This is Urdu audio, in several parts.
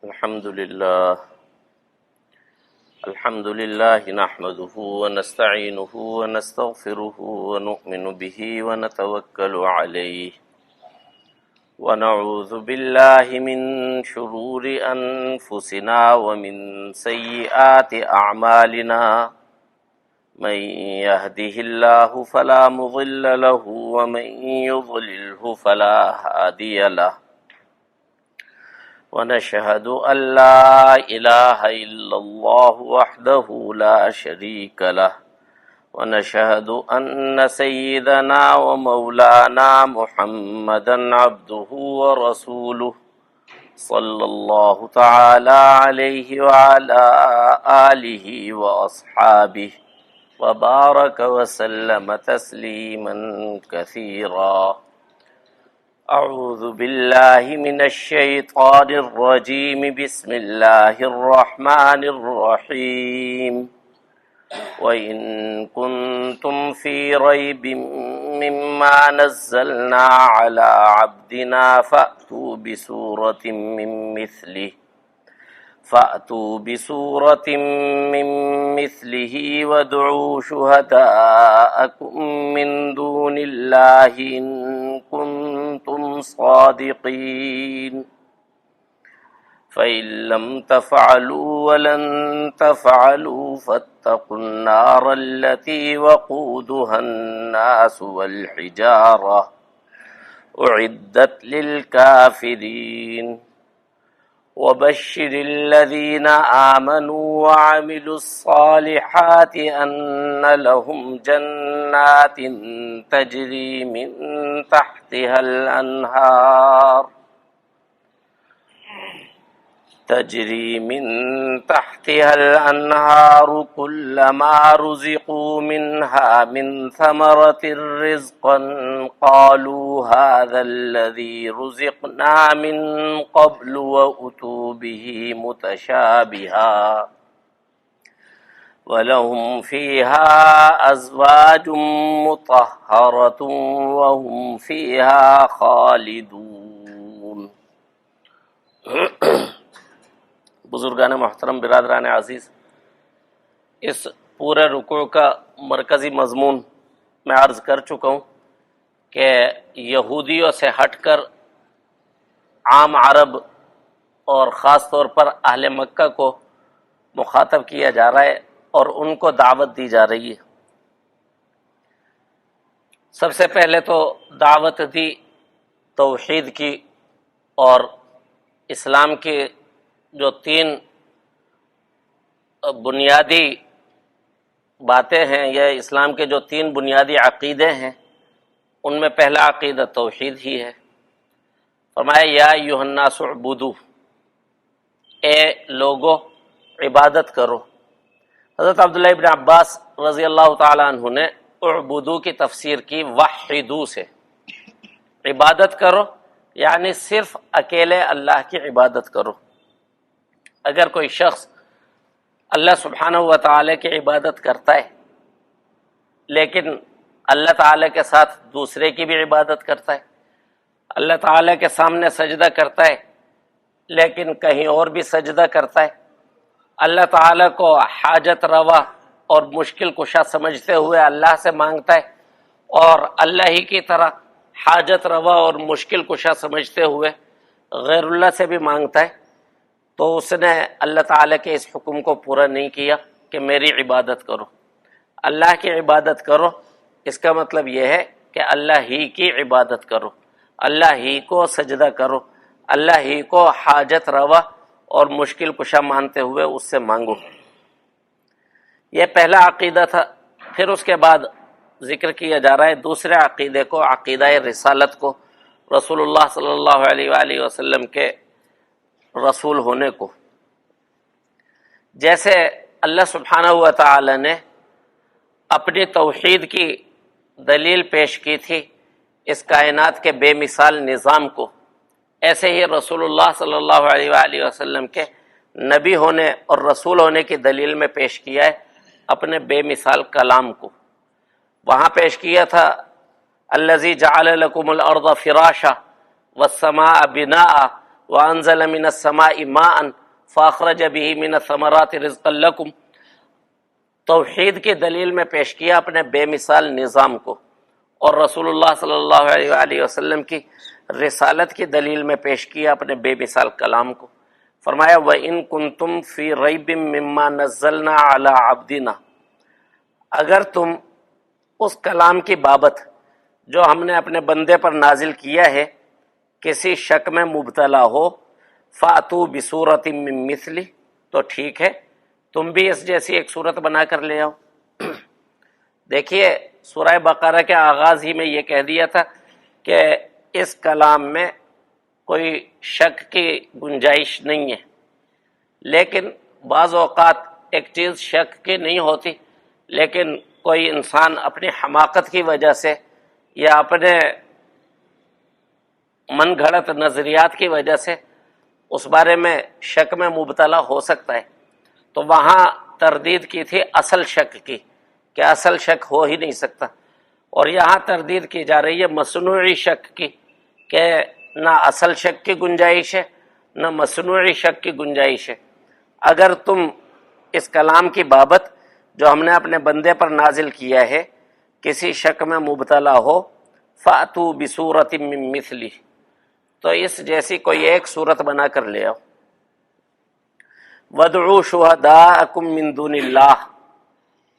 الحمد لله نحمده ونستعينه ونستغفره ونؤمن به ونتوكل عليه ونعوذ بالله من شرور أنفسنا ومن سيئات أعمالنا من يهده الله فلا مضل له ومن يضلله فلا هادي له ونشهد أن لا إله إلا الله وحده لا شريك له ونشهد أن سيدنا ومولانا محمدا عبده ورسوله صلى الله تعالى عليه وعلى آله وأصحابه وبارك وسلم تسليما كثيرا. أعوذ بالله من الشيطان الرجيم. بسم الله الرحمن الرحيم. وإن كنتم في ريب مما نزلنا على عبدنا فأتوا بسورة من مثله وادعوا شهداءكم من دون الله إن كنتم صادقين. فإن لم تفعلوا ولن تفعلوا فاتقوا النار التي وقودها الناس والحجارة أعدت للكافرين. وبشر الذين آمنوا وعملوا الصالحات أن لهم جنات تجري من تحتها الأنهار كلما رزقوا منها من ثمرة رزقا قالوا هذا الذي رزقنا من قبل وأتوا به متشابها ولهم فيها أزواج مطهرة وهم فيها خالدون. بزرگان محترم، برادران عزیز، اس پورے رکوع کا مرکزی مضمون میں عرض کر چکا ہوں کہ یہودیوں سے ہٹ کر عام عرب اور خاص طور پر اہل مکہ کو مخاطب کیا جا رہا ہے اور ان کو دعوت دی جا رہی ہے. سب سے پہلے تو دعوت دی توحید کی اور اسلام کے جو 3 بنیادی باتیں ہیں، یا اسلام کے جو 3 بنیادی عقیدے ہیں، ان میں پہلا عقیدہ توحید ہی ہے. فرمایا یا ایھا الناس اعبدوا، اے لوگو عبادت کرو. حضرت عبداللہ ابن عباس رضی اللہ تعالی عنہ نے اعبدو کی تفسیر کی وحدو سے. عبادت کرو یعنی صرف اکیلے اللہ کی عبادت کرو. اگر کوئی شخص اللہ سبحانہ و تعالی کی عبادت کرتا ہے لیکن اللہ تعالی کے ساتھ دوسرے کی بھی عبادت کرتا ہے، اللہ تعالی کے سامنے سجدہ کرتا ہے لیکن کہیں اور بھی سجدہ کرتا ہے، اللہ تعالی کو حاجت روا اور مشکل کشا سمجھتے ہوئے اللہ سے مانگتا ہے اور اللہ ہی کی طرح حاجت روا اور مشکل کشا سمجھتے ہوئے غیر اللہ سے بھی مانگتا ہے، تو اس نے اللہ تعالیٰ کے اس حکم کو پورا نہیں کیا کہ میری عبادت کرو. اللہ کی عبادت کرو اس کا مطلب یہ ہے کہ اللہ ہی کی عبادت کرو، اللہ ہی کو سجدہ کرو، اللہ ہی کو حاجت روا اور مشکل کشا مانتے ہوئے اس سے مانگو. یہ پہلا عقیدہ تھا. پھر اس کے بعد ذکر کیا جا رہا ہے دوسرے عقیدے کو، عقیدہ رسالت کو، رسول اللہ صلی اللہ علیہ وآلہ وسلم کے رسول ہونے کو. جیسے اللہ سبحانہ و تعالی نے اپنی توحید کی دلیل پیش کی تھی اس کائنات کے بے مثال نظام کو، ایسے ہی رسول اللہ صلی اللہ علیہ وآلہ وسلم کے نبی ہونے اور رسول ہونے کی دلیل میں پیش کیا ہے اپنے بے مثال کلام کو. وہاں پیش کیا تھا الذی جعل لکم الارض فراشا والسماء بناء وَأَنزَلَ مِنَ السَّمَاءِ مَاءً فَأَخْرَجَ بِهِ مِنَ الثَّمَرَاتِ رِزْقًا لَكُمْ۔ توحید کی دلیل میں پیش کیا اپنے بے مثال نظام کو، اور رسول اللہ صلی اللہ علیہ وآلہ وسلم کی رسالت کی دلیل میں پیش کیا اپنے بے مثال کلام کو۔ فرمایا وَإِن كُنتُمْ فِي رَيْبٍ مِّمَّا نَزَّلْنَا عَلَىٰ عَبْدِنَا، اگر تم اس کلام کی بابت جو ہم نے اپنے بندے پر نازل کیا ہے کسی شک میں مبتلا ہو، فَأْتُوا بِسُورَةٍ مِّن مِّثْلِهِ، تو ٹھیک ہے تم بھی اس جیسی ایک صورت بنا کر لے آؤ۔ دیکھیے سورہ بقرہ کے آغاز ہی میں یہ کہہ دیا تھا کہ اس کلام میں کوئی شک کی گنجائش نہیں ہے، لیکن بعض اوقات ایک چیز شک کی نہیں ہوتی، لیکن کوئی انسان اپنی حماقت کی وجہ سے یا اپنے من گھڑت نظریات کی وجہ سے اس بارے میں شک میں مبتلا ہو سکتا ہے، تو وہاں تردید کی تھی اصل شک کی کہ اصل شک ہو ہی نہیں سکتا، اور یہاں تردید کی جا رہی ہے مصنوعی شک کی کہ نہ اصل شک کی گنجائش ہے نہ مصنوعی شک کی گنجائش ہے۔ اگر تم اس کلام کی بابت جو ہم نے اپنے بندے پر نازل کیا ہے کسی شک میں مبتلا ہو، فَأْتُوا بِسُورَةٍ مِّن مِّثْلِهِ، تو اس جیسی کوئی ایک صورت بنا کر لے آؤ۔ وَادْعُوا شُهَدَاءَكُم مِّن دُونِ اللَّهِ،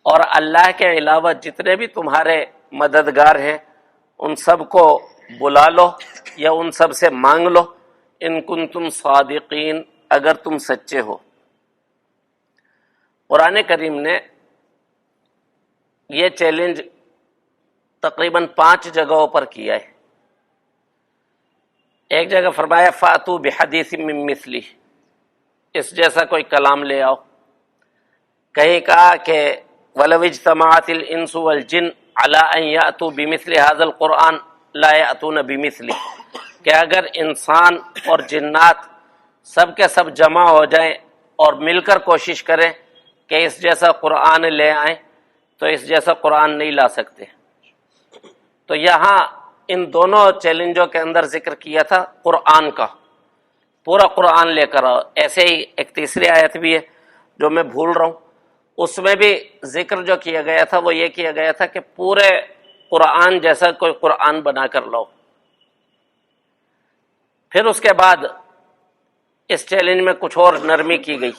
اور اللہ کے علاوہ جتنے بھی تمہارے مددگار ہیں ان سب کو بلا لو یا ان سب سے مانگ لو، ان کنتم صادقین، اگر تم سچے ہو۔ قرآن کریم نے یہ چیلنج تقریباً 5 جگہوں پر کیا ہے۔ ایک جگہ فرمایا فَأْتُوا بِحَدِيثٍ مِّن مِّثْلِهِ، اس جیسا کوئی کلام لے آؤ۔ کہیں کہا کہ وَلَوِ اجْتَمَعَتِ الْإِنسُ وَالْجِنُّ عَلَىٰ أَن يَأْتُوا بِمِثْلِ هَٰذَا الْقُرْآنِ لَا يَأْتُونَ بِمِثْلِهِ، کہ اگر انسان اور جنات سب کے سب جمع ہو جائیں اور مل کر کوشش کریں کہ اس جیسا قرآن لے آئیں تو اس جیسا قرآن نہیں لا سکتے۔ تو یہاں ان دونوں چیلنجوں کے اندر ذکر کیا تھا قرآن کا، پورا قرآن لے کر آؤ۔ ایسے ہی ایک تیسری آیت بھی ہے جو میں بھول رہا ہوں، اس میں بھی ذکر جو کیا گیا تھا وہ یہ کیا گیا تھا کہ پورے قرآن جیسا کوئی قرآن بنا کر لاؤ۔ پھر اس کے بعد اس چیلنج میں کچھ اور نرمی کی گئی۔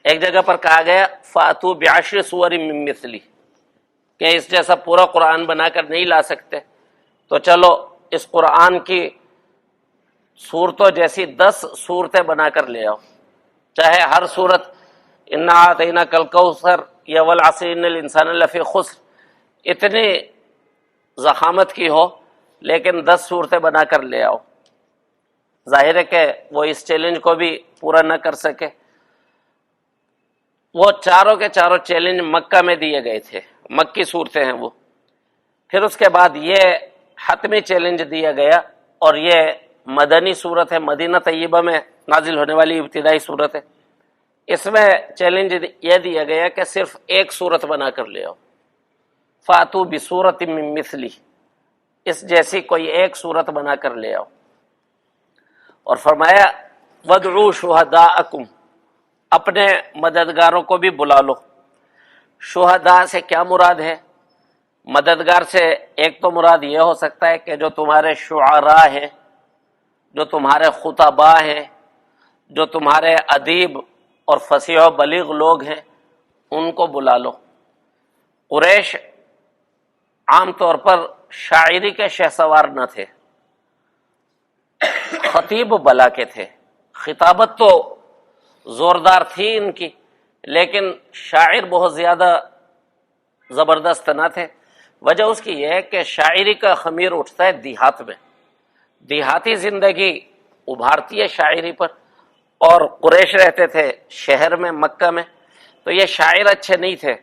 ایک جگہ پر کہا گیا فَأْتُوا بِعَشْرِ سُوَرٍ مِّن مِّثْلِهِ، کہ اس جیسا پورا قرآن بنا کر نہیں لا سکتے تو چلو اس قرآن کی صورتوں جیسی 10 صورتیں بنا کر لے آؤ، چاہے ہر صورت اِنَّا أَعْطَيْنَاكَ الْكَوْثَرَ یا وَالْعَصْرِ إِنَّ الْإِنسَانَ لَفِي خُسْرٍ، اتنی ضخامت کی ہو لیکن 10 صورتیں بنا کر لے آؤ۔ ظاہر ہے کہ وہ اس چیلنج کو بھی پورا نہ کر سکے۔ وہ چاروں کے چاروں چیلنج مکہ میں دیے گئے تھے، مکی صورتیں ہیں وہ۔ پھر اس کے بعد یہ حتمی چیلنج دیا گیا، اور یہ مدنی صورت ہے، مدینہ طیبہ میں نازل ہونے والی ابتدائی صورت ہے۔ اس میں چیلنج یہ دیا گیا کہ صرف ایک صورت بنا کر لے آؤ، فَأْتُوا بِسُورَةٍ مِّن مِّثْلِهِ، اس جیسی کوئی ایک صورت بنا کر لے آؤ۔ اور فرمایا وَادْعُوا شُهَدَاءَكُمْ، اپنے مددگاروں کو بھی بلا لو۔ شہداء سے کیا مراد ہے؟ مددگار سے ایک تو مراد یہ ہو سکتا ہے کہ جو تمہارے شعراء ہیں، جو تمہارے خطباء ہیں، جو تمہارے ادیب اور فصیح و بلیغ لوگ ہیں، ان کو بلا لو۔ قریش عام طور پر شاعری کے شہسوار نہ تھے، خطیب بلا کے تھے۔ خطابت تو زوردار تھی ان کی، لیکن شاعر بہت زیادہ زبردست نہ تھے۔ وجہ اس کی یہ ہے کہ شاعری کا خمیر اٹھتا ہے دیہات میں، دیہاتی زندگی ابھارتی ہے شاعری پر، اور قریش رہتے تھے شہر میں مکہ میں، تو یہ شاعر اچھے نہیں تھے۔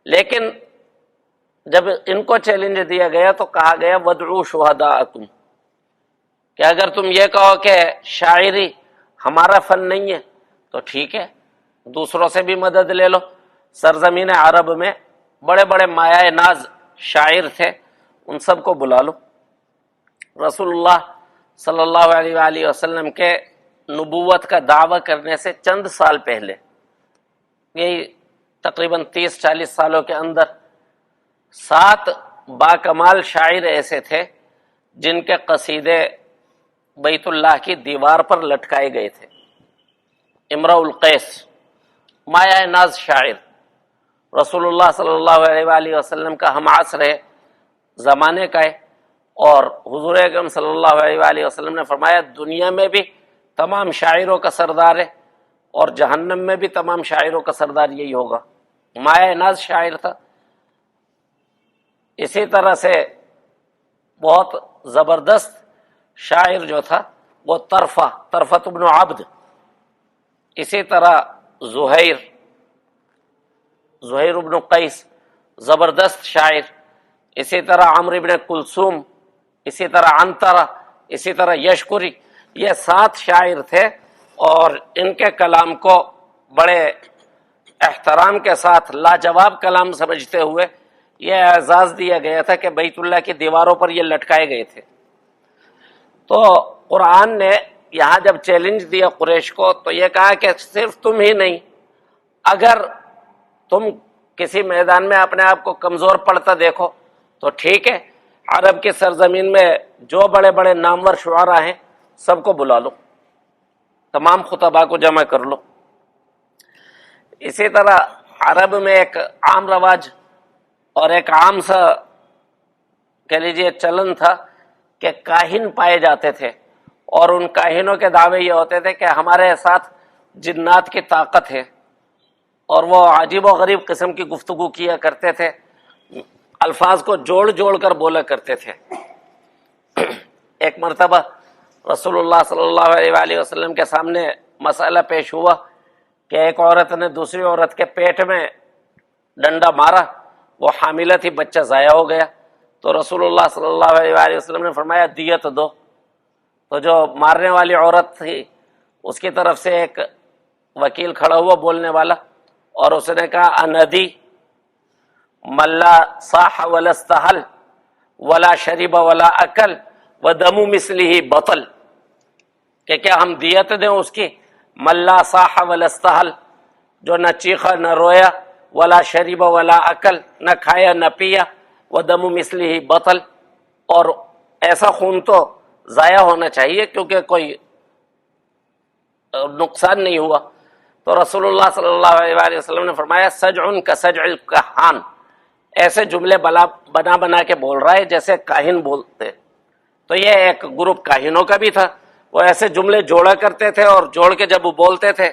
لیکن جب ان کو چیلنج دیا گیا تو کہا گیا وَادْعُوا شُهَدَاءَكُمْ، کہ اگر تم یہ کہو کہ شاعری ہمارا فن نہیں ہے تو ٹھیک ہے، دوسروں سے بھی مدد لے لو۔ سرزمین عرب میں بڑے بڑے مایہ ناز شاعر تھے، ان سب کو بلا لو۔ رسول اللہ صلی اللہ علیہ وآلہ وسلم کے نبوت کا دعویٰ کرنے سے چند سال پہلے، یہی تقریباً 30-40 سالوں کے اندر، 7 باکمال شاعر ایسے تھے جن کے قصیدے بیت اللہ کی دیوار پر لٹکائے گئے تھے۔ امرؤ القیس مایہ ناز شاعر، رسول اللہ صلی اللہ علیہ وآلہ وسلم کا ہم عصر ہے، زمانے کا ہے، اور حضور اکرم صلی اللہ علیہ وآلہ وسلم نے فرمایا دنیا میں بھی تمام شاعروں کا سردار ہے اور جہنم میں بھی تمام شاعروں کا سردار یہی ہوگا۔ مایہ ناز شاعر تھا۔ اسی طرح سے بہت زبردست شاعر جو تھا وہ طرفہ بن عبد، اسی طرح زہیر بن قیس زبردست شاعر، اسی طرح عمرو بن کلثوم، اسی طرح عنترہ، اسی طرح یشکری، یہ 7 شاعر تھے، اور ان کے کلام کو بڑے احترام کے ساتھ لاجواب کلام سمجھتے ہوئے یہ اعزاز دیا گیا تھا کہ بیت اللہ کی دیواروں پر یہ لٹکائے گئے تھے۔ تو قرآن نے یہاں جب چیلنج دیا قریش کو تو یہ کہا کہ صرف تم ہی نہیں، اگر تم کسی میدان میں اپنے آپ کو کمزور پڑتا دیکھو تو ٹھیک ہے، عرب کی سرزمین میں جو بڑے بڑے نامور شعراء ہیں سب کو بلا لو، تمام خطباء کو جمع کر لو۔ اسی طرح عرب میں ایک عام رواج اور ایک عام سا کہہ لیجیے چلن تھا کہ کاہن پائے جاتے تھے، اور ان کاہنوں کے دعوے یہ ہوتے تھے کہ ہمارے ساتھ جنات کی طاقت ہے، اور وہ عجیب و غریب قسم کی گفتگو کیا کرتے تھے، الفاظ کو جوڑ جوڑ کر بولا کرتے تھے۔ ایک مرتبہ رسول اللہ صلی اللہ علیہ وآلہ وسلم کے سامنے مسئلہ پیش ہوا کہ ایک عورت نے دوسری عورت کے پیٹ میں ڈنڈا مارا، وہ حاملہ تھی، بچہ ضائع ہو گیا، تو رسول اللہ صلی اللہ علیہ وآلہ وسلم نے فرمایا دیت دو۔ تو جو مارنے والی عورت تھی اس کی طرف سے ایک وکیل کھڑا ہوا بولنے والا، اور اس نے کہا اندی من لا صاح ولا استحل ولا شرب ولا اکل ودم مثلہ بطل، کہ کیا ہم دیت دیں اس کی؟ من لا صاح ولا استحل، جو نہ چیخا نہ رویا، ولا شرب ولا اکل، نہ کھایا نہ پیا، ودم مثلہ بطل، اور ایسا خون تو ضائع ہونا چاہیے کیونکہ کوئی نقصان نہیں ہوا۔ تو رسول اللہ صلی اللہ علیہ وآلہ وسلم نے فرمایا سجع کسجع الکہان، ایسے جملے بنا بنا کے بول رہا ہے جیسے کاہن بولتے۔ تو یہ ایک گروپ کاہنوں کا بھی تھا، وہ ایسے جملے جوڑا کرتے تھے، اور جوڑ کے جب وہ بولتے تھے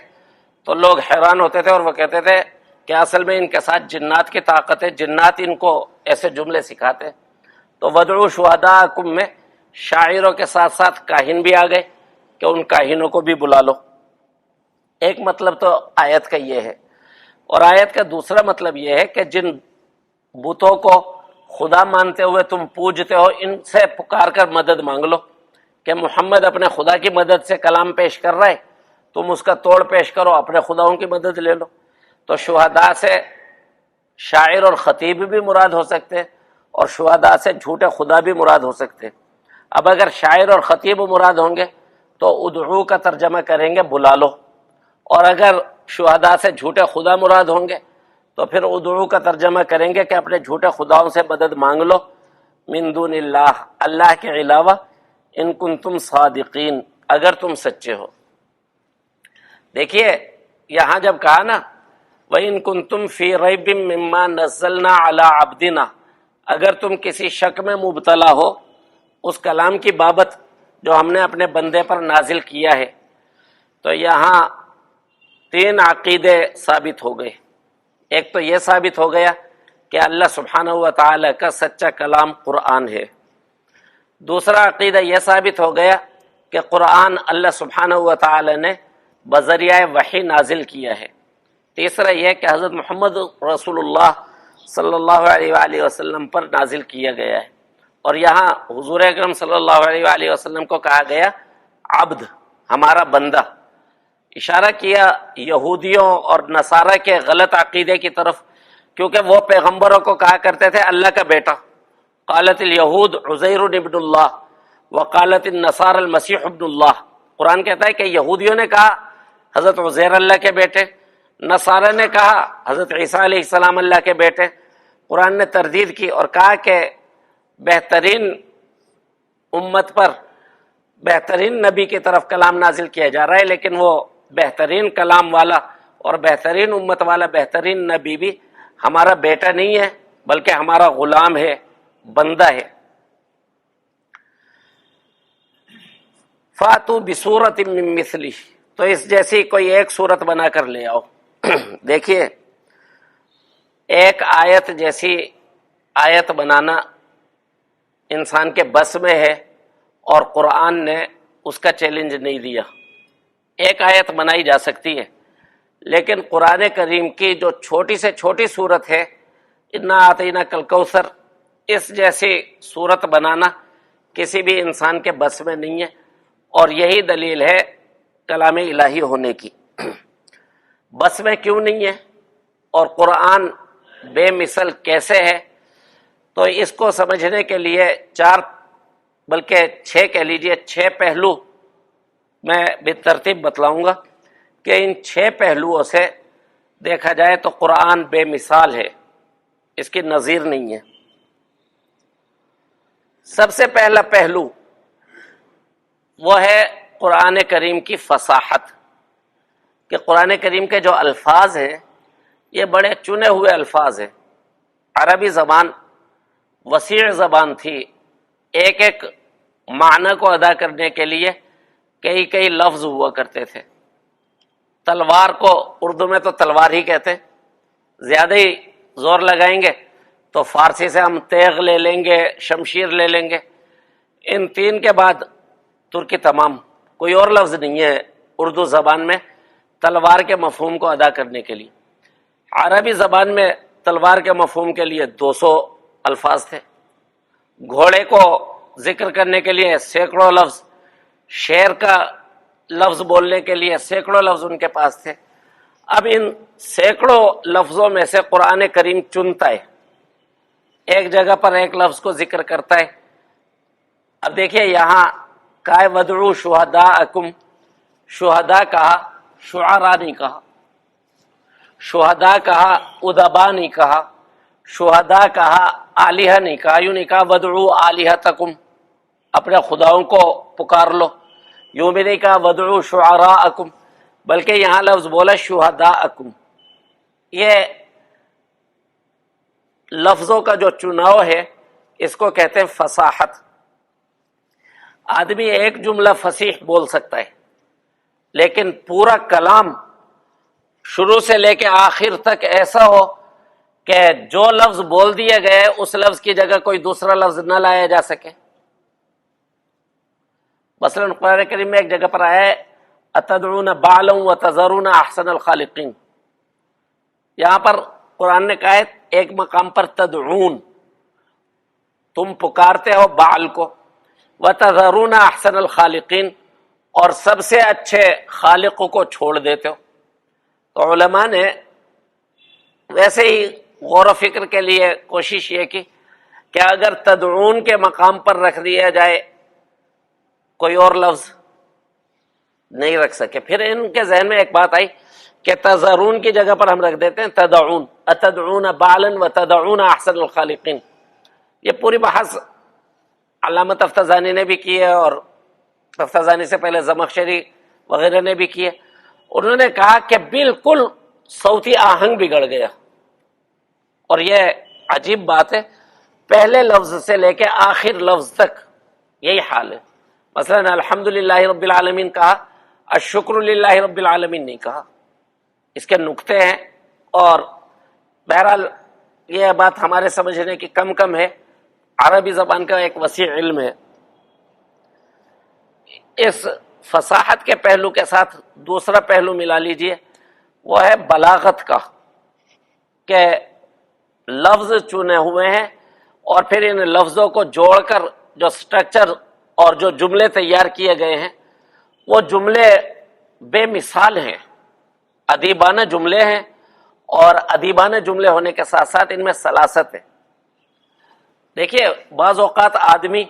تو لوگ حیران ہوتے تھے، اور وہ کہتے تھے کہ اصل میں ان کے ساتھ جنات کی طاقت ہے، جنات ان کو ایسے جملے سکھاتے۔ تو ودعوا شہداءکم میں شاعروں کے ساتھ ساتھ کاہن بھی آ گئے کہ ان کاہنوں کو بھی بلا لو۔ ایک مطلب تو آیت کا یہ ہے، اور آیت کا دوسرا مطلب یہ ہے کہ جن بتوں کو خدا مانتے ہوئے تم پوجتے ہو ان سے پکار کر مدد مانگ لو، کہ محمد اپنے خدا کی مدد سے کلام پیش کر رہا ہے، تم اس کا توڑ پیش کرو، اپنے خداؤں کی مدد لے لو۔ تو شہداء سے شاعر اور خطیب بھی مراد ہو سکتے ہیں، اور شہداء سے جھوٹے خدا بھی مراد ہو سکتے ہیں۔ اب اگر شاعر اور خطیب مراد ہوں گے تو ادعو کا ترجمہ کریں گے بلا لو، اور اگر شہداء سے جھوٹے خدا مراد ہوں گے تو پھر ادعو کا ترجمہ کریں گے کہ اپنے جھوٹے خداؤں سے مدد مانگ لو، من دون اللہ، اللہ کے علاوہ، ان کنتم صادقین، اگر تم سچے ہو۔ دیکھیے یہاں جب کہا نا وَإِن كُنتُمْ فِي رَيْبٍ مِّمَّا نَزَّلْنَا عَلَىٰ عَبْدِنَا، اگر تم کسی شک میں مبتلا ہو اس کلام کی بابت جو ہم نے اپنے بندے پر نازل کیا ہے، تو یہاں 3 عقیدے ثابت ہو گئے۔ ایک تو یہ ثابت ہو گیا کہ اللہ سبحانہ و تعالی کا سچا کلام قرآن ہے۔ دوسرا عقیدہ یہ ثابت ہو گیا کہ قرآن اللہ سبحانہ و تعالی نے بذریعہ وحی نازل کیا ہے۔ تیسرا یہ کہ حضرت محمد رسول اللہ صلی اللہ علیہ وآلہ وسلم پر نازل کیا گیا ہے، اور یہاں حضور اکرم صلی اللہ علیہ وآلہ وسلم کو کہا گیا عبد، ہمارا بندہ، اشارہ کیا یہودیوں اور نصارہ کے غلط عقیدے کی طرف، کیونکہ وہ پیغمبروں کو کہا کرتے تھے اللہ کا بیٹا، قالت الیہود عزیر ابن اللہ وقالت النصارى المسیح ابن اللہ، قرآن کہتا ہے کہ یہودیوں نے کہا حضرت عزیر اللہ کے بیٹے، نصارہ نے کہا حضرت عیسیٰ علیہ السلام اللہ کے بیٹے۔ قرآن نے تردید کی اور کہا کہ بہترین امت پر بہترین نبی کی طرف کلام نازل کیا جا رہا ہے، لیکن وہ بہترین کلام والا اور بہترین امت والا بہترین نبی بھی ہمارا بیٹا نہیں ہے، بلکہ ہمارا غلام ہے، بندہ ہے۔ فاتو بصورت من مثلی، تو اس جیسی کوئی ایک صورت بنا کر لے آؤ۔ دیکھیے، ایک آیت جیسی آیت بنانا انسان کے بس میں ہے، اور قرآن نے اس کا چیلنج نہیں دیا۔ ایک آیت بنائی جا سکتی ہے، لیکن قرآن کریم کی جو چھوٹی سے چھوٹی صورت ہے، انا اعطیناک الکوثر، اس جیسی صورت بنانا کسی بھی انسان کے بس میں نہیں ہے، اور یہی دلیل ہے کلام الہی ہونے کی۔ بس میں کیوں نہیں ہے اور قرآن بے مثل کیسے ہے؟ تو اس کو سمجھنے کے لیے چار بلکہ چھ کہہ لیجئے، چھ پہلو میں بالترتیب بتلاؤں گا کہ ان چھ پہلوؤں سے دیکھا جائے تو قرآن بے مثال ہے، اس کی نظیر نہیں ہے۔ سب سے پہلا پہلو وہ ہے قرآن کریم کی فصاحت، کہ قرآن کریم کے جو الفاظ ہیں یہ بڑے چنے ہوئے الفاظ ہیں۔ عربی زبان وسیع زبان تھی، ایک ایک معنی کو ادا کرنے کے لیے کئی کئی لفظ ہوا کرتے تھے۔ تلوار کو اردو میں تو تلوار ہی کہتے ہیں، زیادہ ہی زور لگائیں گے تو فارسی سے ہم تیغ لے لیں گے، شمشیر لے لیں گے۔ ان تین کے بعد ترکی تمام، کوئی اور لفظ نہیں ہے اردو زبان میں تلوار کے مفہوم کو ادا کرنے کے لیے۔ عربی زبان میں تلوار کے مفہوم کے لیے 200 الفاظ تھے، گھوڑے کو ذکر کرنے کے لیے سینکڑوں لفظ، شیر کا لفظ بولنے کے لیے سینکڑوں لفظ ان کے پاس تھے۔ اب ان سینکڑوں لفظوں میں سے قرآن کریم چنتا ہے، ایک جگہ پر ایک لفظ کو ذکر کرتا ہے۔ اب دیکھیے یہاں کہا وَادْعُوا شُهَدَاءَكُمْ، شہداء کہا، شعراء نہیں کہا، شہداء کہا، ادباء نہیں کہا، شہداء کہا، آلہہ نہیں کہا، یوں نہیں کہا وَادْعُوا آلہتکم، اپنے خداؤں کو پکار لو، یوں بھی نہیں کہا وَادْعُوا شعراءکم، بلکہ یہاں لفظ بولا شہداءکم۔ یہ لفظوں کا جو چناؤ ہے اس کو کہتے ہیں فصاحت۔ آدمی ایک جملہ فصیح بول سکتا ہے، لیکن پورا کلام شروع سے لے کے آخر تک ایسا ہو کہ جو لفظ بول دیے گئے اس لفظ کی جگہ کوئی دوسرا لفظ نہ لایا جا سکے۔ مثلا قرآن کریم میں ایک جگہ پر آیا ہے اتدعون بعلا وتذرون احسن الخالقین، یہاں پر قرآن نے کہا ہے ایک مقام پر تدعون، تم پکارتے ہو بعل کو، وتذرون احسن الخالقین، اور سب سے اچھے خالق کو چھوڑ دیتے ہو۔ تو علماء نے ویسے ہی غور و فکر کے لیے کوشش یہ کی کہ اگر تدعون کے مقام پر رکھ دیا جائے کوئی اور لفظ نہیں رکھ سکے، پھر ان کے ذہن میں ایک بات آئی کہ تذرون کی جگہ پر ہم رکھ دیتے ہیں تدعون، اتدعون بعلا وتدعون احسن الخالقین۔ یہ پوری بحث علامہ تفتزانی نے بھی کی ہے، اور تفتزانی سے پہلے زمخشری وغیرہ نے بھی کی ہے۔ انہوں نے کہا کہ بالکل صوتی آہنگ بگڑ گیا، اور یہ عجیب بات ہے، پہلے لفظ سے لے کے آخر لفظ تک یہی حال ہے۔ مثلا الحمدللہ رب العالمین کہا، الشکر للہ رب العالمین نہیں کہا۔ اس کے نقطے ہیں، اور بہرحال یہ بات ہمارے سمجھنے کی کم ہے، عربی زبان کا ایک وسیع علم ہے۔ اس فصاحت کے پہلو کے ساتھ دوسرا پہلو ملا لیجئے، وہ ہے بلاغت کا، کہ لفظ چنے ہوئے ہیں اور پھر ان لفظوں کو جوڑ کر جو سٹرکچر اور جو جملے تیار کیے گئے ہیں وہ جملے بے مثال ہیں، ادیبانہ جملے ہیں، اور ادیبانہ جملے ہونے کے ساتھ ساتھ ان میں سلاست ہے۔ دیکھیے بعض اوقات آدمی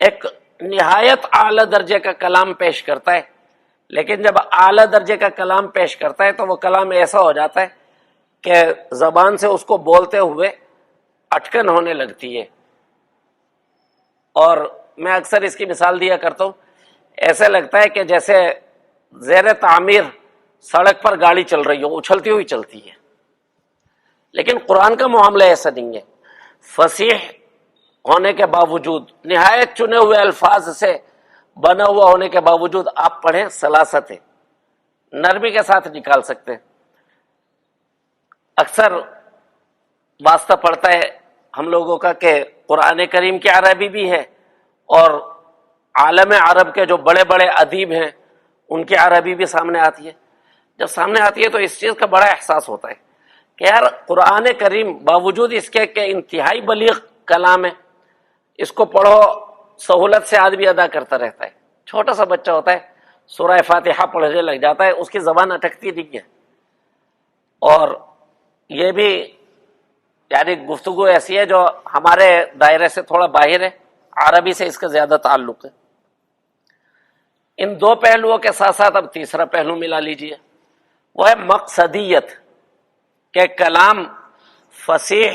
ایک نہایت اعلیٰ درجے کا کلام پیش کرتا ہے، لیکن جب اعلیٰ درجے کا کلام پیش کرتا ہے تو وہ کلام ایسا ہو جاتا ہے کہ زبان سے اس کو بولتے ہوئے اٹکن ہونے لگتی ہے۔ اور میں اکثر اس کی مثال دیا کرتا ہوں، ایسے لگتا ہے کہ جیسے زیر تعمیر سڑک پر گاڑی چل رہی ہو، اچھلتی ہوئی چلتی ہے۔ لیکن قرآن کا معاملہ ایسا نہیں ہے، فصیح ہونے کے باوجود، نہایت چنے ہوئے الفاظ سے بنا ہوا ہونے کے باوجود آپ پڑھیں، سلاست ہے، نرمی کے ساتھ نکال سکتے ہیں۔ اکثر واسطہ پڑتا ہے ہم لوگوں کا کہ قرآن کریم کی عربی بھی ہے اور عالم عرب کے جو بڑے بڑے ادیب ہیں ان کی عربی بھی سامنے آتی ہے۔ جب سامنے آتی ہے تو اس چیز کا بڑا احساس ہوتا ہے کہ یار قرآن کریم باوجود اس کے کہ انتہائی بلیغ کلام ہے، اس کو پڑھو سہولت سے آدمی ادا کرتا رہتا ہے۔ چھوٹا سا بچہ ہوتا ہے، سورہ فاتحہ پڑھنے لگ جاتا ہے، اس کی زبان اٹکتی نہیں ہے۔ اور یہ بھی یعنی گفتگو ایسی ہے جو ہمارے دائرے سے تھوڑا باہر ہے، عربی سے اس کا زیادہ تعلق ہے۔ ان دو پہلوؤں کے ساتھ ساتھ اب تیسرا پہلو ملا لیجئے، وہ ہے مقصدیت، کہ کلام فصیح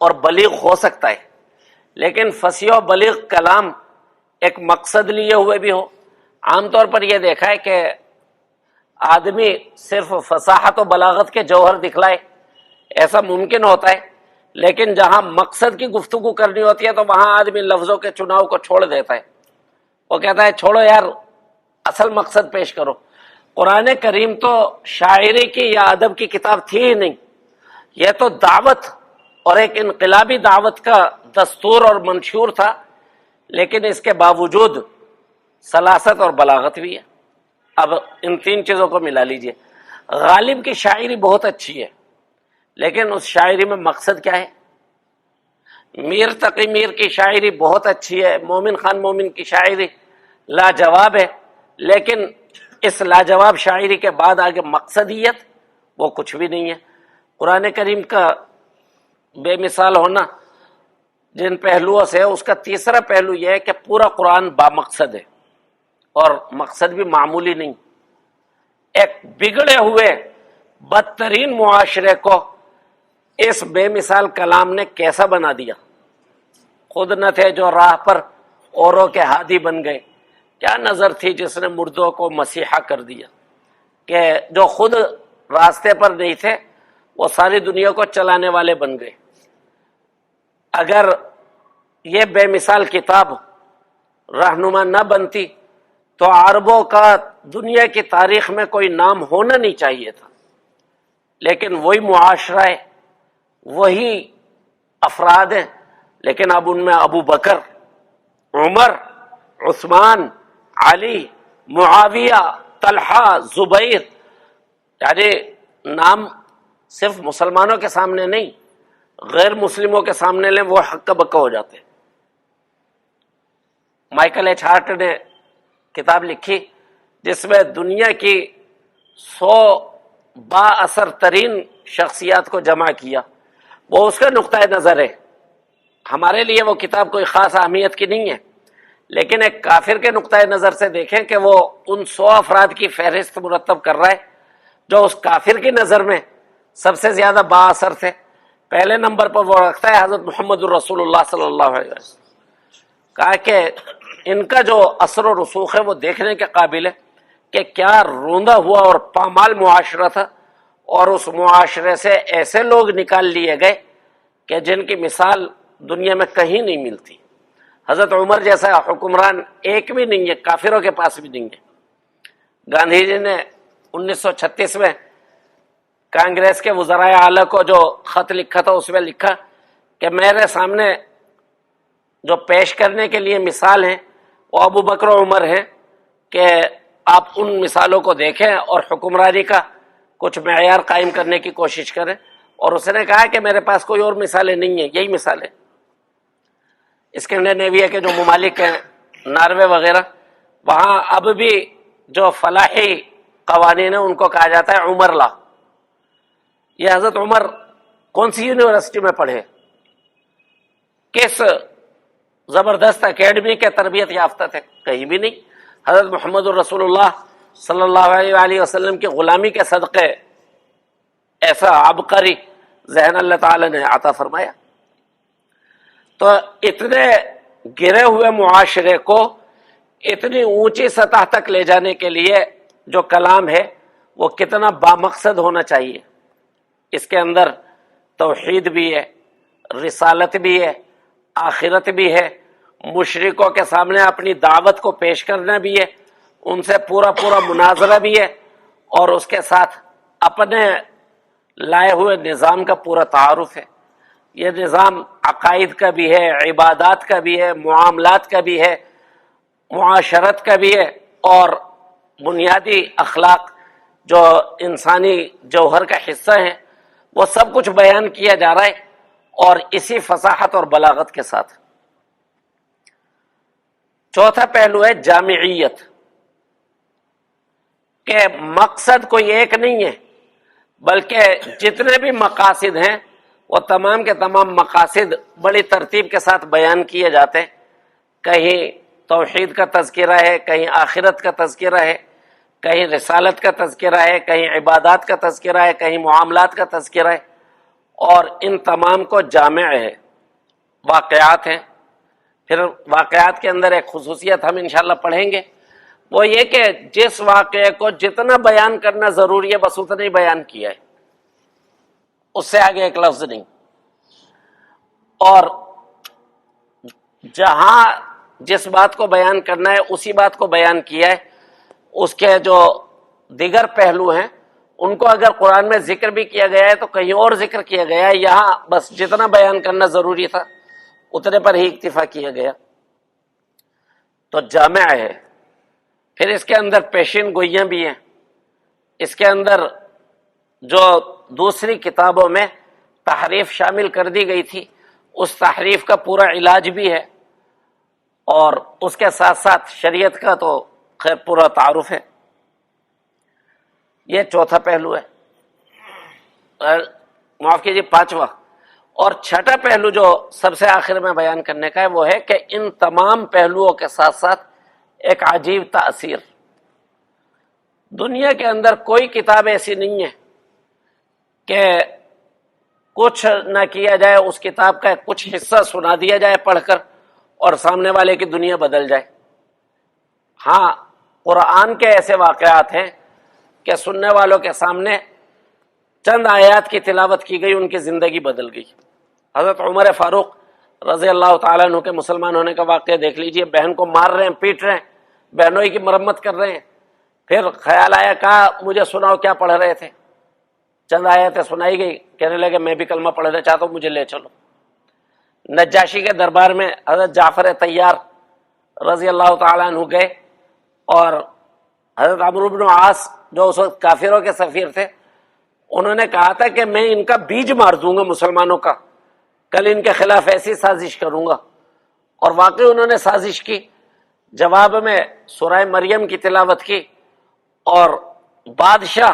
اور بلیغ ہو سکتا ہے، لیکن فصیح و بلیغ کلام ایک مقصد لیے ہوئے بھی ہو۔ عام طور پر یہ دیکھا ہے کہ آدمی صرف فصاحت و بلاغت کے جوہر دکھلائے، ایسا ممکن ہوتا ہے، لیکن جہاں مقصد کی گفتگو کرنی ہوتی ہے تو وہاں آدمی لفظوں کے چناؤ کو چھوڑ دیتا ہے، وہ کہتا ہے چھوڑو یار، اصل مقصد پیش کرو۔ قرآن کریم تو شاعری کی یا ادب کی کتاب تھی ہی نہیں، یہ تو دعوت اور ایک انقلابی دعوت کا دستور اور منشور تھا، لیکن اس کے باوجود سلاست اور بلاغت بھی ہے۔ اب ان تین چیزوں کو ملا لیجئے۔ غالب کی شاعری بہت اچھی ہے، لیکن اس شاعری میں مقصد کیا ہے؟ میر تقی میر کی شاعری بہت اچھی ہے، مومن خان مومن کی شاعری لاجواب ہے، لیکن اس لاجواب شاعری کے بعد آگے مقصدیت وہ کچھ بھی نہیں ہے۔ قرآن کریم کا بے مثال ہونا جن پہلوؤں سے ہے، اس کا تیسرا پہلو یہ ہے کہ پورا قرآن بامقصد ہے، اور مقصد بھی معمولی نہیں۔ ایک بگڑے ہوئے بدترین معاشرے کو اس بے مثال کلام نے کیسا بنا دیا۔ خود نہ تھے جو راہ پر اوروں کے ہادی بن گئے، کیا نظر تھی جس نے مردوں کو مسیحا کر دیا، کہ جو خود راستے پر نہیں تھے وہ ساری دنیا کو چلانے والے بن گئے۔ اگر یہ بے مثال کتاب رہنما نہ بنتی تو عربوں کا دنیا کی تاریخ میں کوئی نام ہونا نہیں چاہیے تھا، لیکن وہی معاشرہ ہے، وہی افراد ہیں، لیکن اب ان میں ابو بکر، عمر، عثمان، علی، معاویہ، طلحہ، زبیر، یعنی نام صرف مسلمانوں کے سامنے نہیں، غیر مسلموں کے سامنے لیں وہ ہکا بکا ہو جاتے ہیں۔ مائیکل ایچ ہارٹ نے کتاب لکھی جس میں دنیا کی 100 با اثر ترین شخصیات کو جمع کیا، وہ اس کا نقطۂ نظر ہے۔ ہمارے لیے وہ کتاب کوئی خاص اہمیت کی نہیں ہے، لیکن ایک کافر کے نقطۂ نظر سے دیکھیں کہ وہ ان 100 افراد کی فہرست مرتب کر رہا ہے جو اس کافر کی نظر میں سب سے زیادہ با اثر تھے۔ پہلے نمبر پر وہ رکھتا ہے حضرت محمد الرسول اللہ صلی اللہ علیہ وسلم، کہا کہ ان کا جو اثر و رسوخ ہے وہ دیکھنے کے قابل ہے کہ کیا روندا ہوا اور پامال معاشرہ تھا، اور اس معاشرے سے ایسے لوگ نکال لیے گئے کہ جن کی مثال دنیا میں کہیں نہیں ملتی۔ حضرت عمر جیسا حکمران ایک بھی نہیں ہے، کافروں کے پاس بھی نہیں ہے۔ گاندھی جی نے 1936 میں کانگریس کے وزرائے اعلیٰ کو جو خط لکھا تھا اس میں لکھا کہ میرے سامنے جو پیش کرنے کے لیے مثال ہیں وہ ابو بکر و عمر ہیں، کہ آپ ان مثالوں کو دیکھیں اور حکمرانی کا کچھ معیار قائم کرنے کی کوشش کریں۔ اور اس نے کہا کہ میرے پاس کوئی اور مثالیں نہیں ہیں، یہی مثالیں۔ اسکینڈینیویا کے جو ممالک ہیں، ناروے وغیرہ، وہاں اب بھی جو فلاحی قوانین ہیں ان کو کہا جاتا ہے عمر لا۔ یہ حضرت عمر کون سی یونیورسٹی میں پڑھے، کس زبردست اکیڈمی کے تربیت یافتہ تھے، کہیں بھی نہیں۔ حضرت محمد الرسول اللہ صلی اللہ علیہ وآلہ وسلم کی غلامی کے صدقے ایسا عبقری ذہن اللہ تعالی نے عطا فرمایا۔ تو اتنے گرے ہوئے معاشرے کو اتنی اونچی سطح تک لے جانے کے لیے جو کلام ہے وہ کتنا بامقصد ہونا چاہیے۔ اس کے اندر توحید بھی ہے، رسالت بھی ہے، آخرت بھی ہے، مشرکوں کے سامنے اپنی دعوت کو پیش کرنا بھی ہے، ان سے پورا مناظرہ بھی ہے، اور اس کے ساتھ اپنے لائے ہوئے نظام کا پورا تعارف ہے۔ یہ نظام عقائد کا بھی ہے، عبادات کا بھی ہے، معاملات کا بھی ہے، معاشرت کا بھی ہے، اور بنیادی اخلاق جو انسانی جوہر کا حصہ ہیں وہ سب کچھ بیان کیا جا رہا ہے، اور اسی فصاحت اور بلاغت کے ساتھ۔ چوتھا پہلو ہے جامعیت، کہ مقصد کوئی ایک نہیں ہے بلکہ جتنے بھی مقاصد ہیں وہ تمام کے تمام مقاصد بڑی ترتیب کے ساتھ بیان کیے جاتے ہیں۔ کہیں توحید کا تذکرہ ہے، کہیں آخرت کا تذکرہ ہے، کہیں رسالت کا تذکرہ ہے، کہیں عبادات کا تذکرہ ہے، کہیں معاملات کا تذکرہ ہے، اور ان تمام کو جامع ہے۔ واقعات ہیں، پھر واقعات کے اندر ایک خصوصیت ہم انشاءاللہ پڑھیں گے، وہ یہ کہ جس واقعے کو جتنا بیان کرنا ضروری ہے بس اتنا ہی بیان کیا ہے، اس سے آگے ایک لفظ نہیں۔ اور جہاں جس بات کو بیان کرنا ہے اسی بات کو بیان کیا ہے، اس کے جو دیگر پہلو ہیں ان کو اگر قرآن میں ذکر بھی کیا گیا ہے تو کہیں اور ذکر کیا گیا ہے، یہاں بس جتنا بیان کرنا ضروری تھا اتنے پر ہی اکتفا کیا گیا، تو جامع ہے۔ پھر اس کے اندر پیشین گوئیاں بھی ہیں، اس کے اندر جو دوسری کتابوں میں تحریف شامل کر دی گئی تھی اس تحریف کا پورا علاج بھی ہے، اور اس کے ساتھ ساتھ شریعت کا تو خیر پورا تعارف ہے۔ یہ چوتھا پہلو ہے، معاف کیجیے پانچواں۔ اور چھٹا پہلو جو سب سے آخر میں بیان کرنے کا ہے وہ ہے کہ ان تمام پہلوؤں کے ساتھ ساتھ ایک عجیب تاثیر۔ دنیا کے اندر کوئی کتاب ایسی نہیں ہے کہ کچھ نہ کیا جائے، اس کتاب کا کچھ حصہ سنا دیا جائے پڑھ کر اور سامنے والے کی دنیا بدل جائے۔ ہاں، قرآن کے ایسے واقعات ہیں کہ سننے والوں کے سامنے چند آیات کی تلاوت کی گئی، ان کی زندگی بدل گئی۔ حضرت عمر فاروق رضی اللہ تعالیٰ عنہ کے مسلمان ہونے کا واقعہ دیکھ لیجئے، بہن کو مار رہے ہیں، پیٹ رہے ہیں، بہنوئی کی مرمت کر رہے ہیں، پھر خیال آیا، کہا مجھے سناؤ کیا پڑھ رہے تھے؟ چند آیتیں سنائی گئی، کہنے لگے میں بھی کلمہ پڑھنا چاہتا ہوں، مجھے لے چلو۔ نجاشی کے دربار میں حضرت جعفر طیار رضی اللہ تعالیٰ عنہ گئے، اور حضرت عمرو بن عاص جو اس وقت کافروں کے سفیر تھے انہوں نے کہا تھا کہ میں ان کا بیج مار دوں گا مسلمانوں کا، کل ان کے خلاف ایسی سازش کروں گا، اور واقعی انہوں نے سازش کی۔ جواب میں سورہ مریم کی تلاوت کی، اور بادشاہ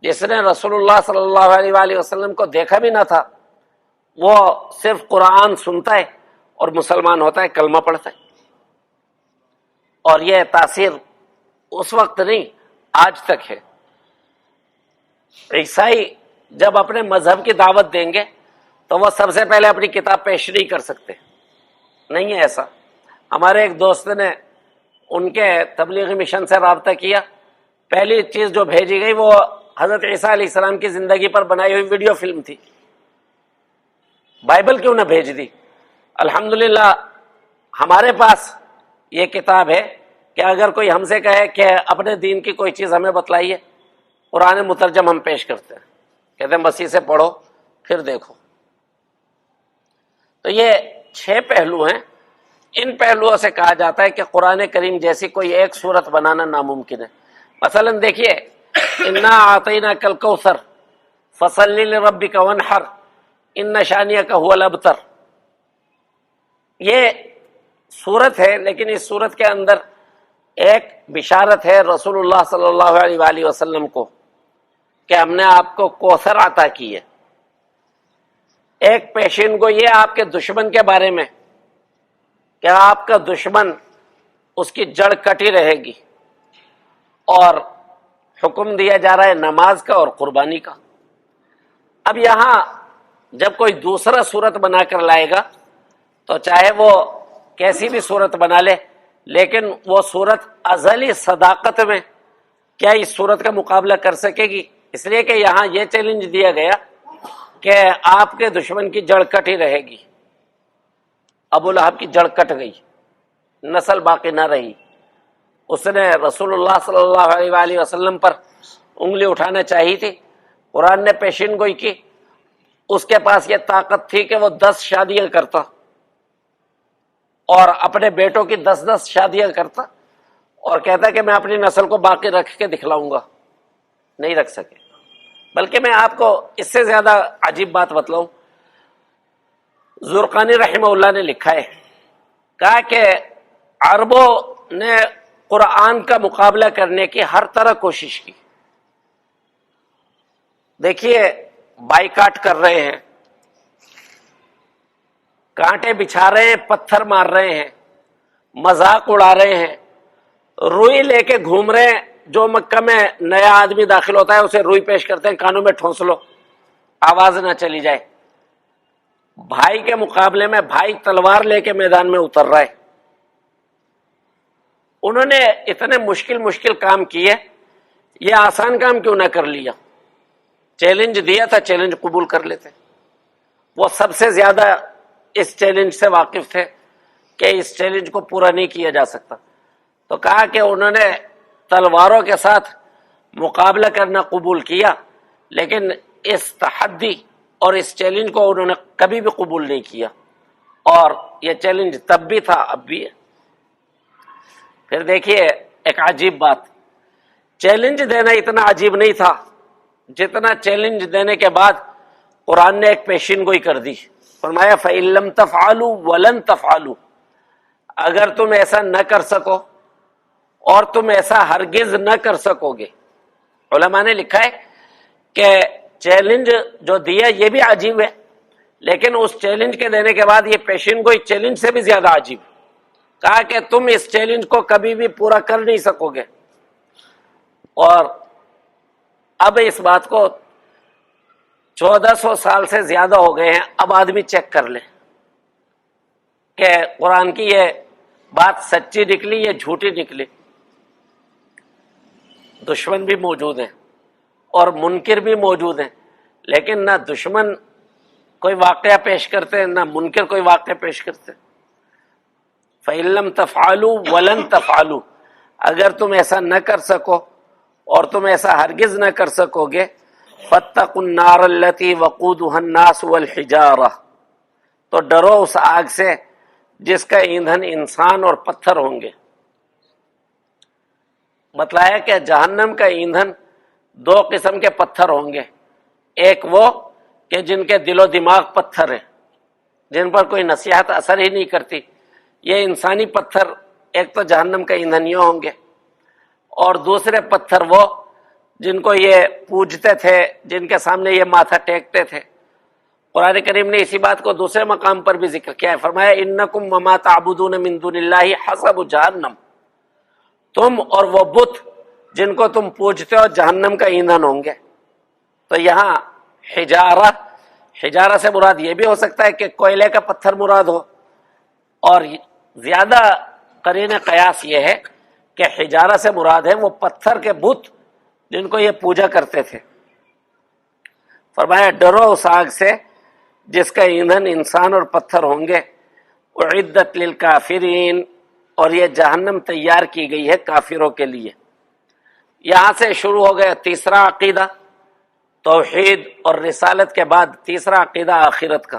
جس نے رسول اللہ صلی اللہ علیہ وآلہ وسلم کو دیکھا بھی نہ تھا وہ صرف قرآن سنتا ہے اور مسلمان ہوتا ہے، کلمہ پڑھتا ہے۔ اور یہ تاثیر اس وقت نہیں آج تک ہے۔ عیسائی جب اپنے مذہب کی دعوت دیں گے تو وہ سب سے پہلے اپنی کتاب پیش نہیں کر سکتے، نہیں ہے ایسا۔ ہمارے ایک دوست نے ان کے تبلیغی مشن سے رابطہ کیا، پہلی چیز جو بھیجی گئی وہ حضرت عیسیٰ علیہ السلام کی زندگی پر بنائی ہوئی ویڈیو فلم تھی۔ بائبل کیوں نہ بھیج دی؟ الحمدللہ ہمارے پاس یہ کتاب ہے کہ اگر کوئی ہم سے کہے کہ اپنے دین کی کوئی چیز ہمیں بتلائیے، قرآن مترجم ہم پیش کرتے ہیں، کہتے ہیں بس اسے پڑھو پھر دیکھو۔ تو یہ 6 پہلو ہیں، ان پہلوؤں سے کہا جاتا ہے کہ قرآن کریم جیسی کوئی ایک صورت بنانا ناممکن ہے۔ مثلا دیکھیے، انا اعطیناک الکوثر فصل لربک وانحر ان شانئک هو الابتر، یہ صورت ہے، لیکن اس صورت کے اندر ایک بشارت ہے رسول اللہ صلی اللہ علیہ وآلہ وسلم کو کہ ہم نے آپ کو کوثر عطا کی ہے۔ ایک پیشین گوئی ہے آپ کے دشمن کے بارے میں کہ آپ کا دشمن اس کی جڑ کٹی رہے گی، اور حکم دیا جا رہا ہے نماز کا اور قربانی کا۔ اب یہاں جب کوئی دوسرا صورت بنا کر لائے گا تو چاہے وہ کیسی بھی صورت بنا لے، لیکن وہ صورت ازلی صداقت میں کیا اس صورت کا مقابلہ کر سکے گی؟ اس لیے کہ یہاں یہ چیلنج دیا گیا کہ آپ کے دشمن کی جڑ کٹی رہے گی۔ ابو لہب کی جڑ کٹ گئی، نسل باقی نہ رہی، اس نے رسول اللہ صلی اللہ علیہ وآلہ وسلم پر انگلی اٹھانا چاہی تھی، قرآن نے پیشین گوئی کی، اس کے پاس یہ طاقت تھی کہ وہ 10 شادیاں کرتا اور اپنے بیٹوں کی 10 شادیاں کرتا اور کہتا کہ میں اپنی نسل کو باقی رکھ کے دکھلاؤں گا۔ نہیں رکھ سکے۔ بلکہ میں آپ کو اس سے زیادہ عجیب بات بتلاؤں، زرقانی رحمہ اللہ نے لکھا ہے، کہا کہ عربوں نے قرآن کا مقابلہ کرنے کی ہر طرح کوشش کی۔ دیکھیے بائیکاٹ کر رہے ہیں، کانٹے بچھا رہے ہیں، پتھر مار رہے ہیں، مذاق اڑا رہے ہیں، روئی لے کے گھوم رہے ہیں۔ جو مکہ میں نیا آدمی داخل ہوتا ہے اسے روئی پیش کرتے ہیں، کانوں میں ٹھونس لو آواز نہ چلی جائے۔ بھائی کے مقابلے میں بھائی تلوار لے کے میدان میں اتر رہا ہے۔ انہوں نے اتنے مشکل کام کیے، یہ آسان کام کیوں نہ کر لیا؟ چیلنج دیا تھا، چیلنج قبول کر لیتے۔ وہ سب سے زیادہ اس چیلنج سے واقف تھے کہ اس چیلنج کو پورا نہیں کیا جا سکتا، تو کہا کہ انہوں نے تلواروں کے ساتھ مقابلہ کرنا قبول کیا، لیکن اس تحدی اور اس چیلنج کو انہوں نے کبھی بھی قبول نہیں کیا، اور یہ چیلنج تب بھی تھا، اب بھی ہے۔ پھر دیکھیے ایک عجیب بات، چیلنج دینا اتنا عجیب نہیں تھا جتنا چیلنج دینے کے بعد قرآن نے ایک پیشین گوئی کر دی۔ فرمایا فَإِن لَّمْ تَفْعَلُوا وَلَن تَفْعَلُوا، اگر تم ایسا نہ کر سکو اور تم ایسا ہرگز نہ کر سکو گے۔ علماء نے لکھا ہے کہ چیلنج جو دیا یہ بھی عجیب ہے، لیکن اس چیلنج کے دینے کے بعد یہ پیشین گوئی چیلنج سے بھی زیادہ عجیب، کہا کہ تم اس چیلنج کو کبھی بھی پورا کر نہیں سکو گے۔ اور اب اس بات کو 1400 سال سے زیادہ ہو گئے ہیں، اب آدمی چیک کر لے کہ قرآن کی یہ بات سچی نکلی یا جھوٹی نکلی۔ دشمن بھی موجود ہیں اور منکر بھی موجود ہیں، لیکن نہ دشمن کوئی واقعہ پیش کرتے نہ منکر کوئی واقعہ پیش کرتے۔ فَإِن لَّمْ تَفْعَلُوا وَلَن تَفْعَلُوا، اگر تم ایسا نہ کر سکو اور تم ایسا ہرگز نہ کر سکو گے، فَاتَّقُوا النَّارَ الَّتِي وَقُودُهَا النَّاسُ وَالْحِجَارَةُ، تو ڈرو اس آگ سے جس کا ایندھن انسان اور پتھر ہوں گے۔ بتلایا کہ جہنم کا ایندھن 2 قسم کے پتھر ہوں گے، ایک وہ کہ جن کے دل و دماغ پتھر ہیں، جن پر کوئی نصیحت اثر ہی نہیں کرتی، یہ انسانی پتھر ایک تو جہنم کا ایندھن یہ ہوں گے، اور دوسرے پتھر وہ جن کو یہ پوجتے تھے، جن کے سامنے یہ ماتھا ٹیکتے تھے۔ قرآن کریم نے اسی بات کو دوسرے مقام پر بھی ذکر کیا ہے، فرمایا انکم وما تعبدون من دون اللہ حسب جہنم، تم اور وہ بت جن کو تم پوجتے ہو جہنم کا ایندھن ہوں گے۔ تو یہاں حجارہ سے مراد یہ بھی ہو سکتا ہے کہ کوئلے کا پتھر مراد ہو، اور زیادہ قرین قیاس یہ ہے کہ حجارہ سے مراد ہے وہ پتھر کے بت جن کو یہ پوجا کرتے تھے۔ فرمایا ڈرو اس آگ سے جس کا ایندھن انسان اور پتھر ہوں گے، اعدت للکافرین، اور یہ جہنم تیار کی گئی ہے کافروں کے لیے۔ یہاں سے شروع ہو گیا تیسرا عقیدہ، توحید اور رسالت کے بعد تیسرا عقیدہ آخرت کا۔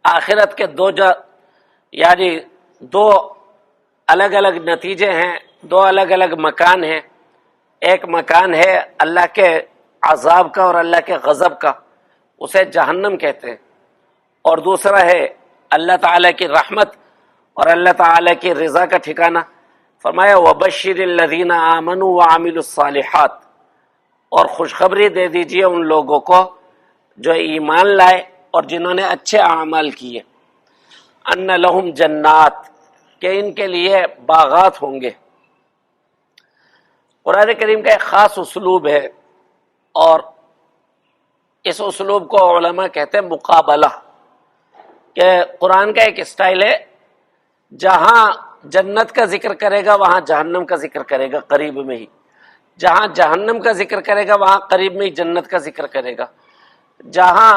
آخرت کے یعنی دو الگ الگ نتیجے ہیں، 2 الگ الگ مکان ہیں۔ ایک مکان ہے اللہ کے عذاب کا اور اللہ کے غضب کا، اسے جہنم کہتے ہیں، اور دوسرا ہے اللہ تعالیٰ کی رحمت اور اللہ تعالیٰ کی رضا کا ٹھکانہ۔ فرمایا وَبَشِّرِ الَّذِينَ آمَنُوا وَعَمِلُوا الصَّالِحَاتِ، اور خوشخبری دے دیجئے ان لوگوں کو جو ایمان لائے اور جنہوں نے اچھے اعمال کیے۔ ان لہم جنات، کہ ان کے لیے باغات ہوں گے۔ قرآن کریم کا ایک خاص اسلوب ہے، اور اس اسلوب کو علماء کہتے ہیں مقابلہ، کہ قرآن کا ایک اسٹائل ہے، جہاں جنت کا ذکر کرے گا وہاں جہنم کا ذکر کرے گا قریب میں ہی، جہاں جہنم کا ذکر کرے گا وہاں قریب میں ہی جنت کا ذکر کرے گا، جہاں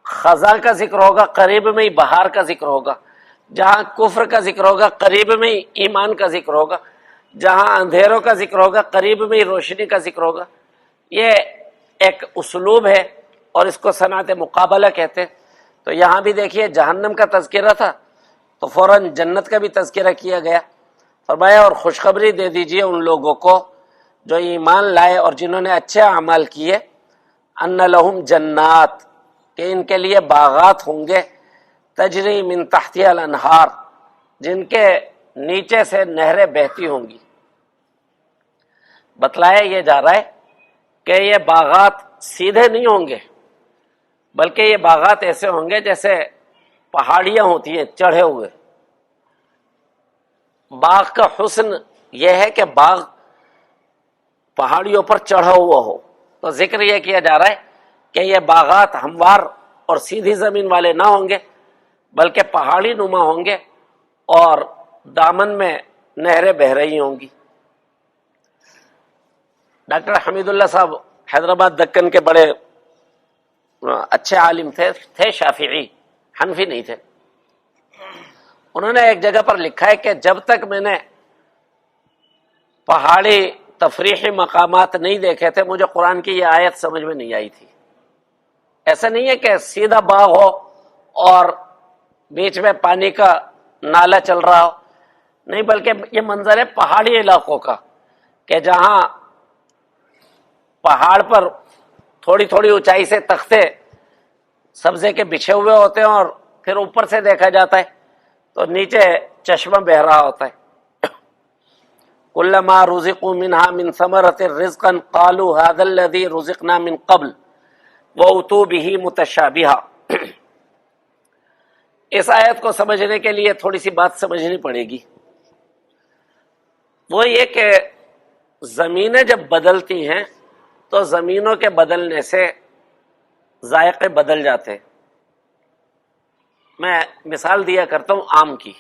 خزاں کا ذکر ہوگا قریب میں ہی بہار کا ذکر ہوگا، جہاں کفر کا ذکر ہوگا قریب میں ہی ایمان کا ذکر ہوگا، جہاں اندھیروں کا ذکر ہوگا قریب میں ہی روشنی کا ذکر ہوگا۔ یہ ایک اسلوب ہے، اور اس کو صنعت مقابلہ کہتے ہیں۔ تو یہاں بھی دیکھیے جہنم کا تذکرہ تھا تو فوراً جنت کا بھی تذکرہ کیا گیا، فرمایا اور خوشخبری دے دیجئے ان لوگوں کو جو ایمان لائے اور جنہوں نے اچھے اعمال کیے، ان لہم جنات، کہ ان کے لیے باغات ہوں گے، تجری من تحتها الانہار، جن کے نیچے سے نہریں بہتی ہوں گی۔ بتلایا یہ جا رہا ہے کہ یہ باغات سیدھے نہیں ہوں گے، بلکہ یہ باغات ایسے ہوں گے جیسے پہاڑیاں ہوتی ہیں چڑھے ہوئے۔ باغ کا حسن یہ ہے کہ باغ پہاڑیوں پر چڑھا ہوا ہو، تو ذکر یہ کیا جا رہا ہے کہ یہ باغات ہموار اور سیدھی زمین والے نہ ہوں گے، بلکہ پہاڑی نما ہوں گے، اور دامن میں نہریں بہہ رہی ہوں گی۔ ڈاکٹر حمید اللہ صاحب حیدرآباد دکن کے بڑے اچھے عالم تھے شافعی، حنفی نہیں تھے۔ انہوں نے ایک جگہ پر لکھا ہے کہ جب تک میں نے پہاڑی تفریحی مقامات نہیں دیکھے تھے مجھے قرآن کی یہ آیت سمجھ میں نہیں آئی تھی۔ ایسا نہیں ہے کہ سیدھا باغ ہو اور بیچ میں پانی کا نالا چل رہا ہو، نہیں، بلکہ یہ منظر ہے پہاڑی علاقوں کا، کہ جہاں پہاڑ پر تھوڑی تھوڑی اونچائی سے تختے سبزے کے بچھے ہوئے ہوتے ہیں، اور پھر اوپر سے دیکھا جاتا ہے تو نیچے چشمہ بہہ رہا ہوتا ہے۔ کلما رزقوا منها من ثمرة رزقا قالوا هذا الذي رزقنا من قبل واتوا به متشابها۔ اس آیت کو سمجھنے کے لیے تھوڑی سی بات سمجھنی پڑے گی، وہ یہ کہ زمینیں جب بدلتی ہیں تو زمینوں کے بدلنے سے ذائقے بدل جاتے ہیں۔ میں مثال دیا کرتا ہوں آم کی۔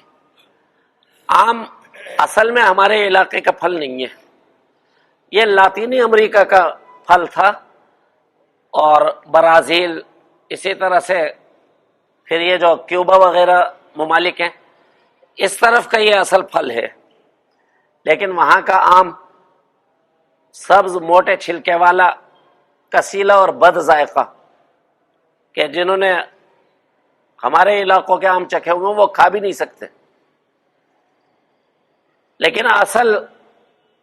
آم اصل میں ہمارے علاقے کا پھل نہیں ہے، یہ لاطینی امریکہ کا پھل تھا، اور برازیل، اسی طرح سے پھر یہ جو کیوبا وغیرہ ممالک ہیں اس طرف کا یہ اصل پھل ہے، لیکن وہاں کا آم سبز موٹے چھلکے والا، کسیلا اور بد ذائقہ، کہ جنہوں نے ہمارے علاقوں کے آم چکھے ہوئے وہ کھا بھی نہیں سکتے، لیکن اصل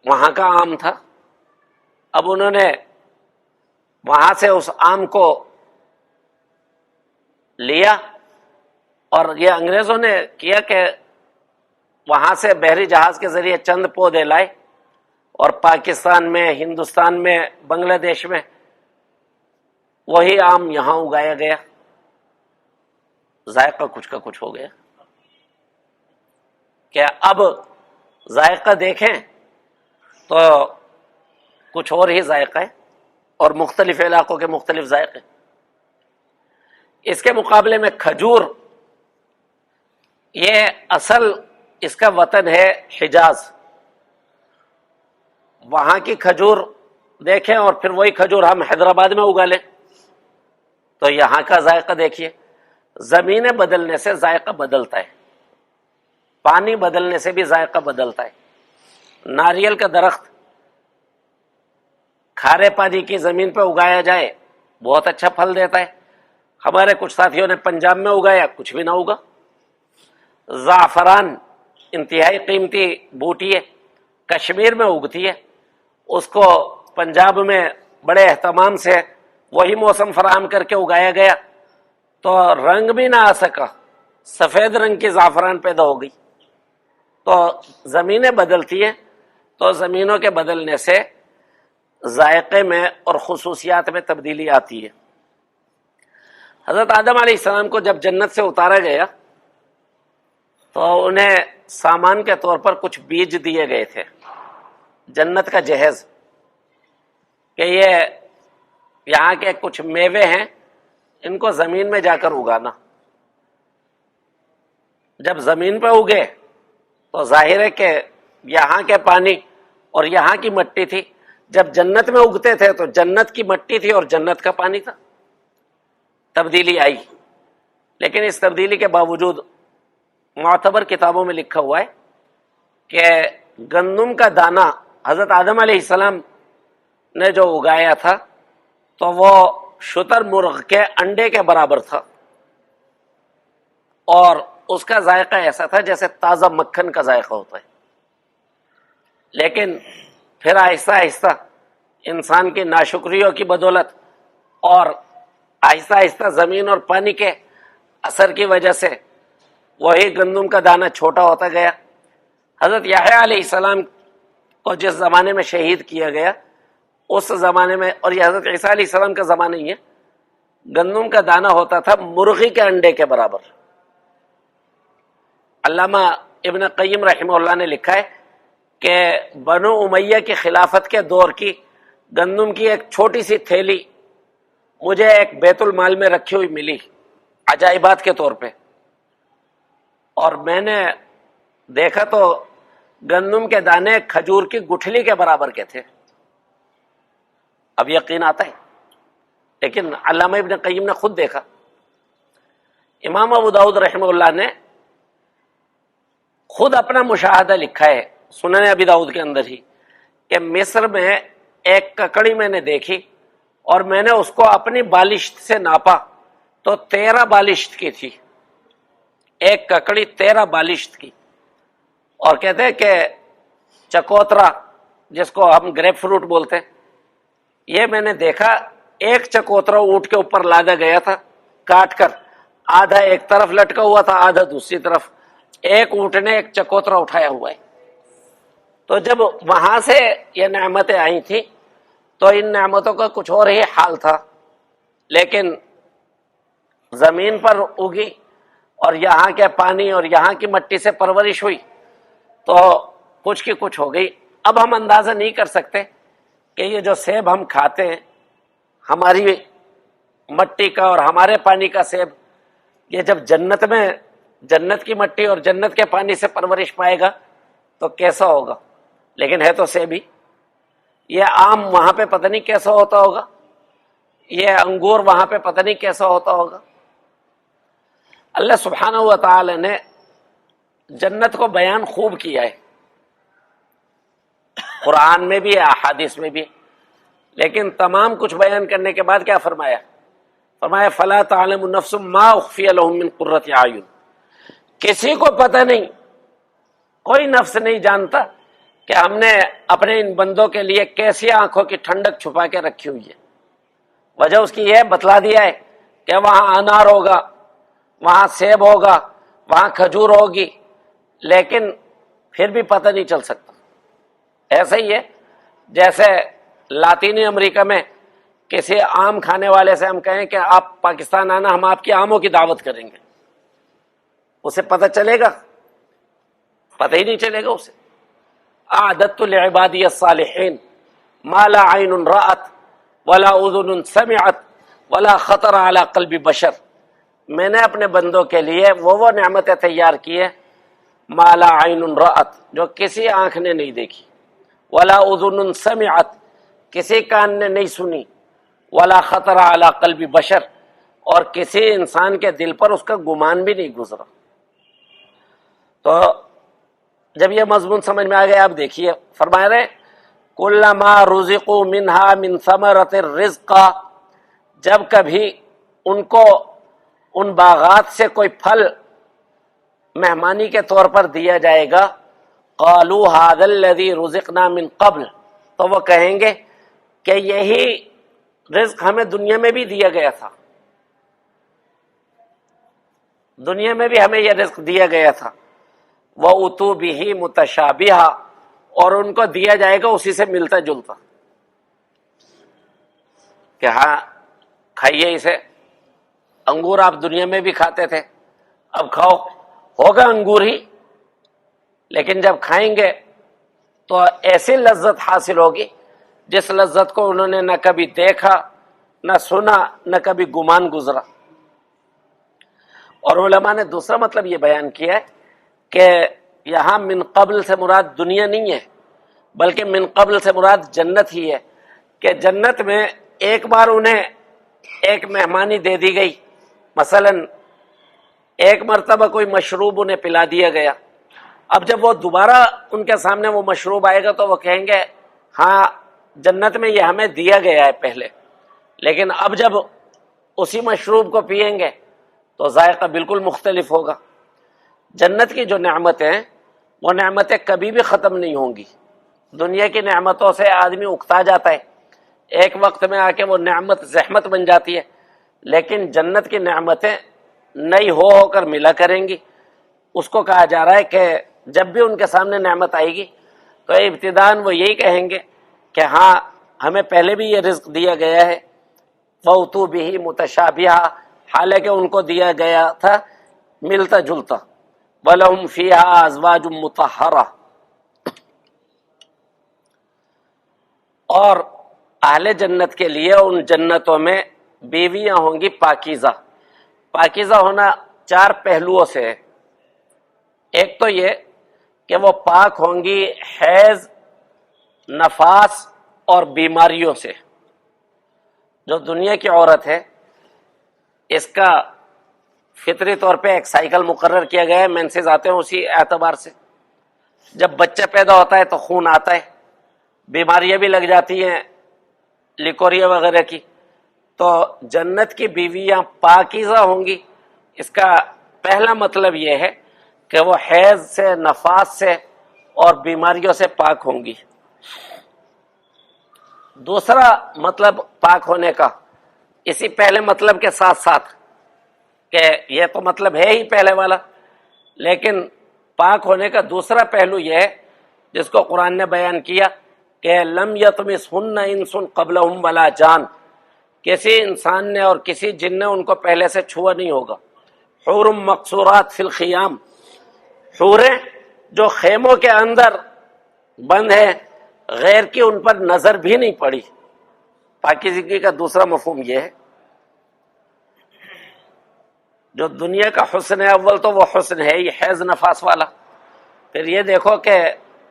وہاں کا آم تھا۔ اب انہوں نے وہاں سے اس آم کو لیا، اور یہ انگریزوں نے کیا کہ وہاں سے بحری جہاز کے ذریعے چند پودے لائے، اور پاکستان میں، ہندوستان میں، بنگلہ دیش میں وہی آم یہاں اگایا گیا، ذائقہ کچھ کا کچھ ہو گیا۔ کہ اب ذائقہ دیکھیں تو کچھ اور ہی ذائقہ ہے، اور مختلف علاقوں کے مختلف ذائقے۔ اس کے مقابلے میں کھجور، یہ اصل اس کا وطن ہے حجاز، وہاں کی کھجور دیکھیں اور پھر وہی کھجور ہم حیدرآباد میں اگا لیں تو یہاں کا ذائقہ دیکھیے۔ زمینیں بدلنے سے ذائقہ بدلتا ہے، پانی بدلنے سے بھی ذائقہ بدلتا ہے۔ ناریل کا درخت کھارے پانی کی زمین پہ اگایا جائے بہت اچھا پھل دیتا ہے، ہمارے کچھ ساتھیوں نے پنجاب میں اگایا، کچھ بھی نہ اگا۔ زعفران انتہائی قیمتی بوٹی ہے، کشمیر میں اگتی ہے، اس کو پنجاب میں بڑے اہتمام سے وہی موسم فراہم کر کے اگایا گیا تو رنگ بھی نہ آ سکا، سفید رنگ کی زعفران پیدا ہو گئی۔ تو زمینیں بدلتی ہیں تو زمینوں کے بدلنے سے ذائقے میں اور خصوصیات میں تبدیلی آتی ہے۔ حضرت آدم علیہ السلام کو جب جنت سے اتارا گیا تو انہیں سامان کے طور پر کچھ بیج دیے گئے تھے، جنت کا جہیز، کہ یہ یہاں کے کچھ میوے ہیں، ان کو زمین میں جا کر اگانا۔ جب زمین پہ اگے تو ظاہر ہے کہ یہاں کے پانی اور یہاں کی مٹی تھی، جب جنت میں اگتے تھے تو جنت کی مٹی تھی اور جنت کا پانی تھا، تبدیلی آئی۔ لیکن اس تبدیلی کے باوجود معتبر کتابوں میں لکھا ہوا ہے کہ گندم کا دانہ حضرت آدم علیہ السلام نے جو اگایا تھا تو وہ شتر مرغ کے انڈے کے برابر تھا، اور اس کا ذائقہ ایسا تھا جیسے تازہ مکھن کا ذائقہ ہوتا ہے۔ لیکن پھر آہستہ آہستہ انسان کی ناشکریوں کی بدولت اور آہستہ آہستہ زمین اور پانی کے اثر کی وجہ سے وہی گندم کا دانہ چھوٹا ہوتا گیا۔ حضرت یحییٰ علیہ السلام کو جس زمانے میں شہید کیا گیا اس زمانے میں، اور یہ حضرت عیسیٰ علیہ السلام کا زمانہ ہی ہے، گندم کا دانہ ہوتا تھا مرغی کے انڈے کے برابر۔ علامہ ابن قیم رحمہ اللہ نے لکھا ہے کہ بنو امیہ کی خلافت کے دور کی گندم کی ایک چھوٹی سی تھیلی مجھے ایک بیت المال میں رکھی ہوئی ملی عجائبات کے طور پہ، اور میں نے دیکھا تو گندم کے دانے کھجور کی گٹھلی کے برابر کے تھے۔ اب یقین آتا ہے، لیکن علامہ ابن قیم نے خود دیکھا۔ امام ابو داؤد رحمہ اللہ نے خود اپنا مشاہدہ لکھا ہے سنن ابی داؤد کے اندر ہی، کہ مصر میں ایک ککڑی میں نے دیکھی اور میں نے اس کو اپنی بالشت سے ناپا تو 13 بالشت کی تھی، ایک ککڑی 13 بالشت کی۔ اور کہتے ہیں کہ چکوترا، جس کو ہم گریپ فروٹ بولتے ہیں، یہ میں نے دیکھا ایک چکوترا اونٹ کے اوپر لادا گیا تھا کاٹ کر، آدھا ایک طرف لٹکا ہوا تھا آدھا دوسری طرف، ایک اونٹ نے ایک چکوترا اٹھایا ہوا ہے۔ تو جب وہاں سے یہ نعمتیں آئی تھیں تو ان نعمتوں کا کچھ اور ہی حال تھا، لیکن زمین پر اگی اور یہاں کے پانی اور یہاں کی مٹی سے پرورش ہوئی تو کچھ کی کچھ ہو گئی۔ اب ہم اندازہ نہیں کر سکتے کہ یہ جو سیب ہم کھاتے ہیں، ہماری مٹی کا اور ہمارے پانی کا سیب، یہ جب جنت میں جنت کی مٹی اور جنت کے پانی سے پرورش پائے گا تو کیسا ہوگا؟ لیکن ہے تو سیب ہی۔ یہ آم وہاں پہ پتہ نہیں کیسا ہوتا ہوگا، یہ انگور وہاں پہ پتہ نہیں کیسا ہوتا ہوگا۔ اللہ سبحانہ و تعالی نے جنت کو بیان خوب کیا ہے، قرآن میں بھی احادیث میں بھی، لیکن تمام کچھ بیان کرنے کے بعد کیا فرمایا؟ فرمایا فلا تعلم نفس ما اخفی لهم من قرۃ اعین۔ کسی کو پتہ نہیں، کوئی نفس نہیں جانتا کہ ہم نے اپنے ان بندوں کے لیے کیسی آنکھوں کی ٹھنڈک چھپا کے رکھی ہوئی ہے۔ وجہ اس کی یہ بتلا دیا ہے کہ وہاں انار ہوگا، وہاں سیب ہوگا، وہاں کھجور ہوگی، لیکن پھر بھی پتہ نہیں چل سکتا۔ ایسا ہی ہے جیسے لاطینی امریکہ میں کسی آم کھانے والے سے ہم کہیں کہ آپ پاکستان آنا، ہم آپ کی آموں کی دعوت کریں گے، اسے پتہ چلے گا؟ پتہ ہی نہیں چلے گا اسے۔ اعددت لعبادی الصالحین ما لا عین رأت ولا اذن سمعت ولا خطر علی قلب بشر۔ میں نے اپنے بندوں کے لیے وہ نعمتیں تیار کی ہیں ما لا عین رأت، جو کسی آنکھ نے نہیں دیکھی، ولا اذن سمعت، کسی کان نے نہیں سنی، ولا خطر علی قلب بشر، اور کسی انسان کے دل پر اس کا گمان بھی نہیں گزرا۔ تو جب یہ مضمون سمجھ میں آ گیا، آپ دیکھیے فرما رہے کلما رزقوا منها من ثمرۃ الرزق، جب کبھی ان کو ان باغات سے کوئی پھل مہمانی کے طور پر دیا جائے گا، قالوا هذا الذي رزقنا من قبل، تو وہ کہیں گے کہ یہی رزق ہمیں دنیا میں بھی دیا گیا تھا، دنیا میں بھی ہمیں یہ رزق دیا گیا تھا۔ وَأُتُوا بِهِ مُتَشَابِهًا، اور ان کو دیا جائے گا اسی سے ملتا جلتا، کہ ہاں کھائیے اسے، انگور آپ دنیا میں بھی کھاتے تھے، اب کھاؤ، ہوگا انگور ہی، لیکن جب کھائیں گے تو ایسی لذت حاصل ہوگی جس لذت کو انہوں نے نہ کبھی دیکھا، نہ سنا، نہ کبھی گمان گزرا۔ اور علماء نے دوسرا مطلب یہ بیان کیا ہے کہ یہاں من قبل سے مراد دنیا نہیں ہے، بلکہ من قبل سے مراد جنت ہی ہے، کہ جنت میں ایک بار انہیں ایک مہمانی دے دی گئی، مثلا ایک مرتبہ کوئی مشروب انہیں پلا دیا گیا، اب جب وہ دوبارہ ان کے سامنے وہ مشروب آئے گا تو وہ کہیں گے ہاں جنت میں یہ ہمیں دیا گیا ہے پہلے، لیکن اب جب اسی مشروب کو پیئیں گے تو ذائقہ بالکل مختلف ہوگا۔ جنت کی جو نعمتیں ہیں وہ نعمتیں کبھی بھی ختم نہیں ہوں گی۔ دنیا کی نعمتوں سے آدمی اکتا جاتا ہے، ایک وقت میں آ کے وہ نعمت زحمت بن جاتی ہے، لیکن جنت کی نعمتیں نئی ہو کر ملا کریں گی۔ اس کو کہا جا رہا ہے کہ جب بھی ان کے سامنے نعمت آئے گی تو ابتداءً وہ یہی کہیں گے کہ ہاں ہمیں پہلے بھی یہ رزق دیا گیا ہے، فَأْتُوا بِهِ مُتَشَابِهًا، حالانکہ ان کو دیا گیا تھا ملتا جلتا، وَلَهُمْ فِيهَا أَزْوَاجٌ مُطَهَّرَةٌ، اور اہل جنت کے لیے ان جنتوں میں بیویاں ہوں گی پاکیزہ۔ پاکیزہ ہونا چار پہلوؤں سے ہے۔ ایک تو یہ کہ وہ پاک ہوں گی حیض، نفاس اور بیماریوں سے۔ جو دنیا کی عورت ہے اس کا فطری طور پہ ایک سائیکل مقرر کیا گیا ہے، مینسز آتے ہیں اسی اعتبار سے، جب بچہ پیدا ہوتا ہے تو خون آتا ہے، بیماریاں بھی لگ جاتی ہیں لیکوریا وغیرہ کی، تو جنت کی بیویاں پاکیزہ ہوں گی۔ اس کا پہلا مطلب یہ ہے کہ وہ حیض سے، نفاس سے اور بیماریوں سے پاک ہوں گی۔ دوسرا مطلب پاک ہونے کا اسی پہلے مطلب کے ساتھ ساتھ، کہ یہ تو مطلب ہے ہی پہلے والا، لیکن پاک ہونے کا دوسرا پہلو یہ ہے جس کو قرآن نے بیان کیا کہ لم یطمثہن انس قبلہم ولا جان، کسی انسان نے اور کسی جن نے ان کو پہلے سے چھوا نہیں ہوگا۔ حور مقصورات فی الخیام، حوریں جو خیموں کے اندر بند ہیں، غیر کی ان پر نظر بھی نہیں پڑی۔ پاکیزگی کا دوسرا مفہوم یہ ہے، جو دنیا کا حسن ہے اول تو وہ حسن ہے ہی حیض نفاس والا، پھر یہ دیکھو کہ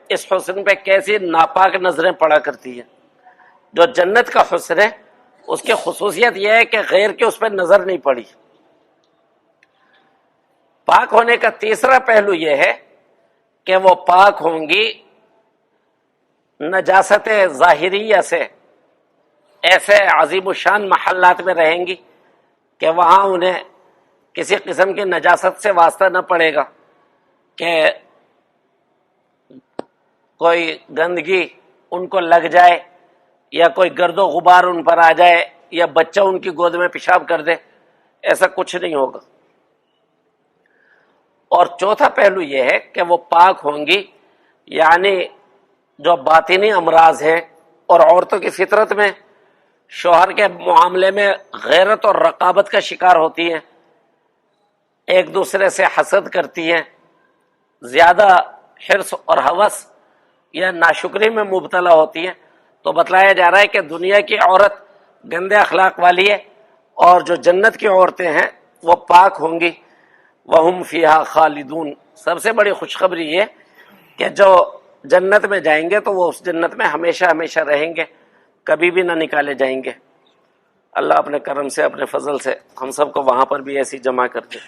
اس حسن پہ کیسی ناپاک نظریں پڑا کرتی ہیں۔ جو جنت کا حسن ہے اس کی خصوصیت یہ ہے کہ غیر کی اس پہ نظر نہیں پڑی۔ پاک ہونے کا تیسرا پہلو یہ ہے کہ وہ پاک ہوں گی نجاست ظاہریہ سے، ایسے عظیم الشان محلات میں رہیں گی کہ وہاں انہیں کسی قسم کی نجاست سے واسطہ نہ پڑے گا، کہ کوئی گندگی ان کو لگ جائے یا کوئی گرد و غبار ان پر آ جائے یا بچہ ان کی گود میں پیشاب کر دے، ایسا کچھ نہیں ہوگا۔ اور چوتھا پہلو یہ ہے کہ وہ پاک ہوں گی، یعنی جو باطنی امراض ہیں، اور عورتوں کی فطرت میں شوہر کے معاملے میں غیرت اور رقابت کا شکار ہوتی ہیں، ایک دوسرے سے حسد کرتی ہیں، زیادہ حرص اور ہوس یا ناشکری میں مبتلا ہوتی ہیں، تو بتلایا جا رہا ہے کہ دنیا کی عورت گندے اخلاق والی ہے اور جو جنت کی عورتیں ہیں وہ پاک ہوں گی۔ وَهُمْ فِيهَا خَالِدُونَ، سب سے بڑی خوشخبری یہ کہ جو جنت میں جائیں گے تو وہ اس جنت میں ہمیشہ ہمیشہ رہیں گے، کبھی بھی نہ نکالے جائیں گے۔ اللہ اپنے کرم سے، اپنے فضل سے ہم سب کو وہاں پر بھی ایسی جمع کر دے۔